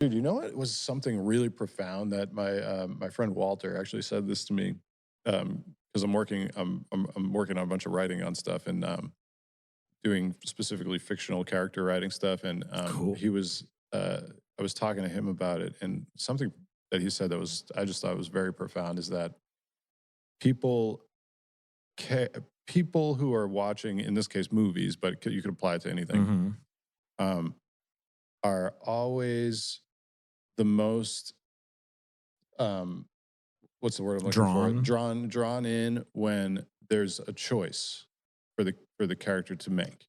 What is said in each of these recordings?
Dude, you know what was something really profound that my friend Walter actually said this to me, because I'm working on a bunch of writing on stuff and, doing specifically fictional character writing stuff, and, Cool. I was talking to him about it, and something that he said that was I just thought was very profound is that people ca people who are watching, in this case, movies, but you could apply it to anything, Mhm. um, are always the most, um what's the word I'm looking for? Drawn. Drawn in when there's a choice for the character to make.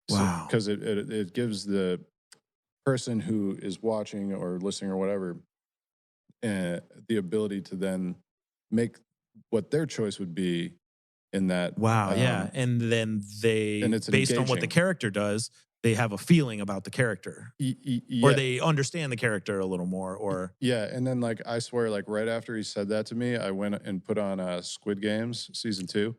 So Wow. because it gives the person who is watching or listening or whatever, the ability to then make what their choice would be in that, Wow, yeah, and then and they it's based on what the engaging. character does, they have a feeling about the character, or Yeah, they understand the character a little more, or yeah, and then, like, I swear, like, right after he said that to me, I went and put on, Squid Games season 2,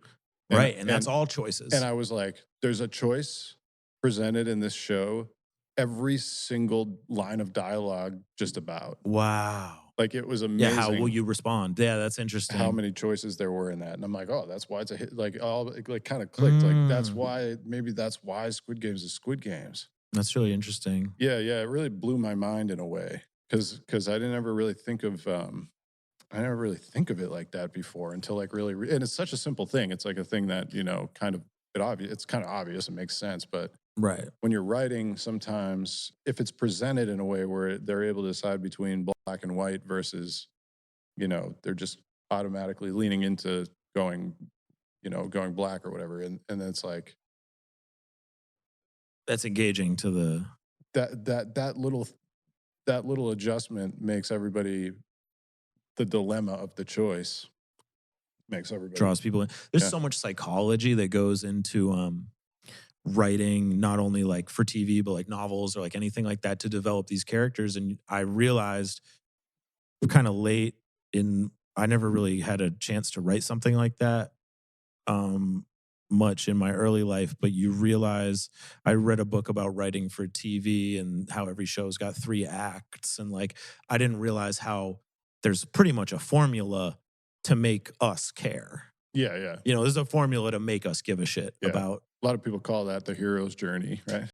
and right, and that's and all and choices. I was like, "There's a choice presented in this show, every single line of dialogue just about." Wow. Like, it was Yeah, how will amazing you respond? Yeah, that's how interesting. many choices there were in that, and I'm like, "Oh, that's why it's a hit." Like, all it, like, kinda clicked, like, that's Mm, why maybe that's why Squid Games is Squid Games. that's really interesting. Yeah, yeah, it really blew my mind in a way, because I didn't ever really think of, I never really think of it like that before until, like, really and it's such a simple thing. It's like a thing that, kind of it's kinda obvious, it makes sense, but Right. when you're writing, sometimes if it's presented in a way where they're able to decide between black and white versus, they're just automatically leaning into going, going black or whatever, and then it's like That's engaging to the that little adjustment makes everybody the dilemma of the choice makes everybody. draws people in. There's Yeah. so much psychology that goes into, writing, not only, like, for TV, but, like, novels or, like, anything like that to develop these characters, and I realized kinda late in I never really had a chance to write something like that, um, much in my early life, but you realize I read a book about writing for TV and how every show's got 3 acts, and, like, I didn't realize how there's pretty much a formula to make us care. Yeah, yeah, You know, there's a formula to make us give a shit yeah. about A lot of people call that the hero's journey, right?